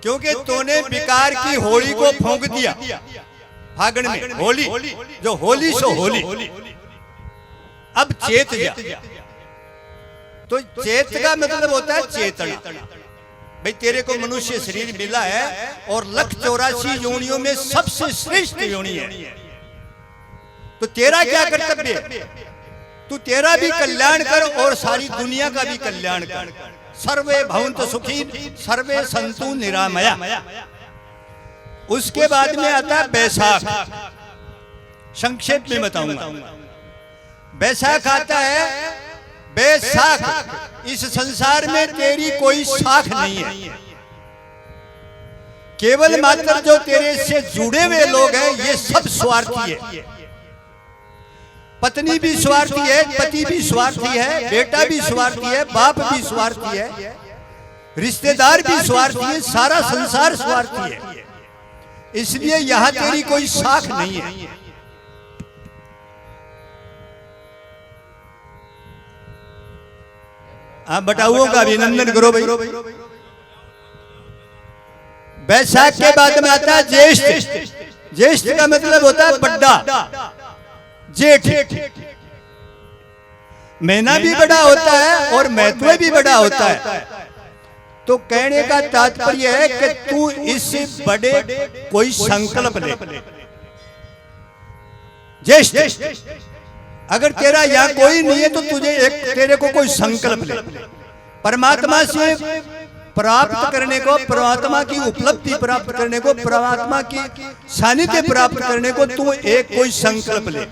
क्योंकि तूने विकार की होली को फूंक दिया फागण में। होली जो होली सो होली, अब चेत जा। तो चेत का मतलब होता है चेतना। भाई तेरे को मनुष्य शरीर मिला है और 184 योनियों में सबसे श्रेष्ठ योनि है, तो तेरा क्या कर्तव्य है? तू तेरा भी कल्याण कर और सारी दुनिया का भी कल्याण कर। सर्वे भवन्तु सुखी सर्वे सन्तु निरामया। उसके बाद में आता है बैसाख। संक्षेप में बताऊंगा। बैसाख आता है, बैसाख इस संसार में तेरी कोई शाख नहीं है। केवल मात्र जो तेरे से जुड़े हुए लोग हैं ये सब स्वार्थी है। पत्नी भी स्वार्थी है, पति भी स्वार्थी है, बेटा भी स्वार्थी है, बाप भी स्वार्थी है, रिश्तेदार भी स्वार्थी है, सारा संसार स्वार्थी है। इसलिए यहां तेरी कोई शाख नहीं है। आप बटाउओं का अभिनंदन करो भाई। बैसाख के बाद में आता है ज्येष्ठ। ज्येष्ठ का मतलब होता है बड़ा। जेठ महीना भी बड़ा होता है और महत्व भी बड़ा होता है। तो कहने का तात्पर्य है कि तू इस बड़े कोई संकल्प ले। ज्येष्ठ अगर तेरा यहाँ कोई नहीं है तो तुझे तेरे को कोई संकल्प ले। परमात्मा से प्राप्त करने को, परमात्मा की उपलब्धि प्राप्त करने को, परमात्मा की सानिध्य प्राप्त करने को तू एक कोई संकल्प ले।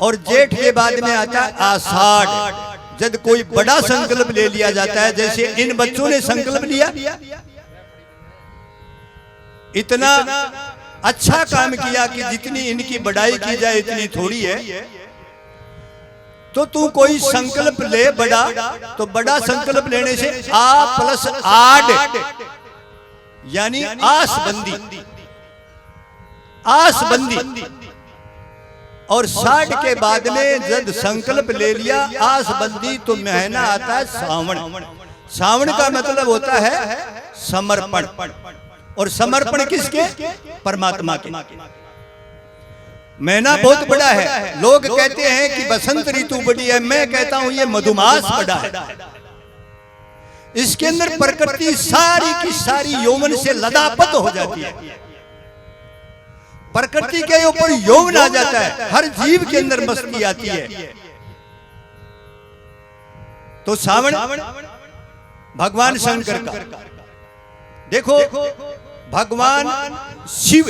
और जेठ के बाद में आता है आषाढ़। जब कोई बड़ा संकल्प ले लिया जाता है, जैसे इन बच्चों ने संकल्प लिया, इतना अच्छा काम किया कि जितनी इनकी बड़ाई की जाए इतनी थोड़ी है। तो तू कोई संकल्प ले बड़ा, तो बड़ा संकल्प लेने से A+8 यानी आसबंदी। आसबंदी। और 60 के बाद में जब संकल्प ले लिया आसबंदी, तो महीना आता है सावन। सावन का मतलब होता है समर्पण। और समर्पण किसके? परमात्मा के। महीना बहुत बड़ा है। लोग कहते हैं कि बसंत ऋतु बड़ी है, मैं कहता हूं ये मधुमास बड़ा है। इसके अंदर प्रकृति सारी की सारी यौवन से लदापत हो जाती है। प्रकृति के ऊपर यौवन आ जाता है, हर जीव के अंदर मस्ती आती है। तो सावन भगवान शंकर का देखो, भगवान शिव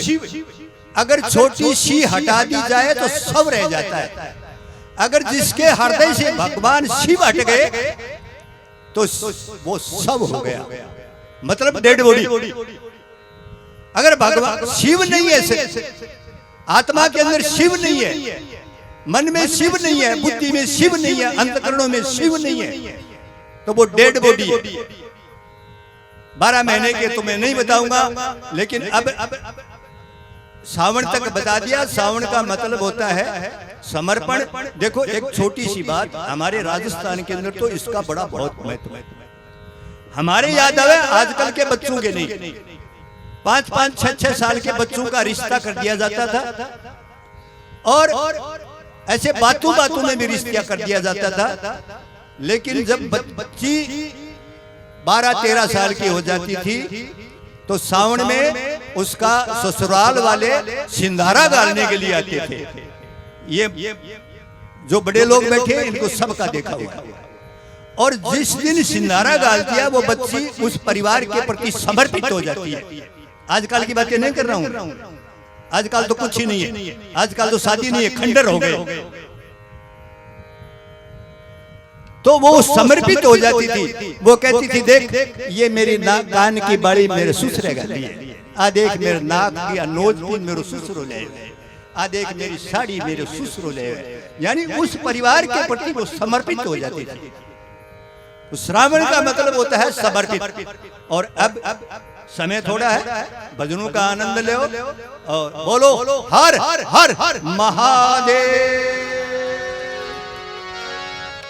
अगर छोटी सी हटा दी जाए तो सब रह जाता है। अगर जिसके हृदय से भगवान शिव हट गए तो वो सब हो गया, मतलब डेड बॉडी। अगर भगवान शिव नहीं है, आत्मा के अंदर शिव नहीं है, मन में शिव नहीं है, बुद्धि में शिव नहीं है, अंतकरणों में शिव नहीं है, तो वो डेड बॉडी है। 12 महीने के तो मैं नहीं बताऊंगा, लेकिन अब सावन तक बता दिया। सावन का मतलब होता है समर्पण। देखो एक छोटी सी बात, हमारे राजस्थान के अंदर तो इसका बड़ा बहुत महत्व है। हमारे याद आवे आजकल के बच्चों के नहीं, 5-5, 6-6 साल के बच्चों का रिश्ता कर दिया जाता था, और ऐसे बातों बातों में भी रिश्ता कर दिया जाता था। लेकिन जब बच्ची 12-13 साल की हो जाती थी तो सावन में उसका ससुराल वाले सिंधारा गालने के लिए आते थे। ये जो बड़े लोग बैठे इनको सबका देखा हुआ। और जिस दिन सिंधारा गाल दिया वो बच्ची उस परिवार के प्रति समर्पित हो जाती है। आजकल की बातें नहीं कर रहा हूं, आजकल तो कुछ ही नहीं है, आजकल तो शादी नहीं है, खंडर हो गए। तो वो समर्पित हो जाती थी। वो कहती थी देख ये मेरी नाक कान की बाड़ी मेरे ससुरे गाली है, आ देख मेरे नाक की अनोज भी मेरे ससुरो ले, आ देख मेरी साड़ी मेरे ससुरो ले। यानी उस परिवार के प्रति वो समर्पित हो जाती थी। तो श्रावण का मतलब होता है समर्पित। और अब समय थोड़ा है, भजनों का आनंद लो और बोलो हर हर हर महादेव।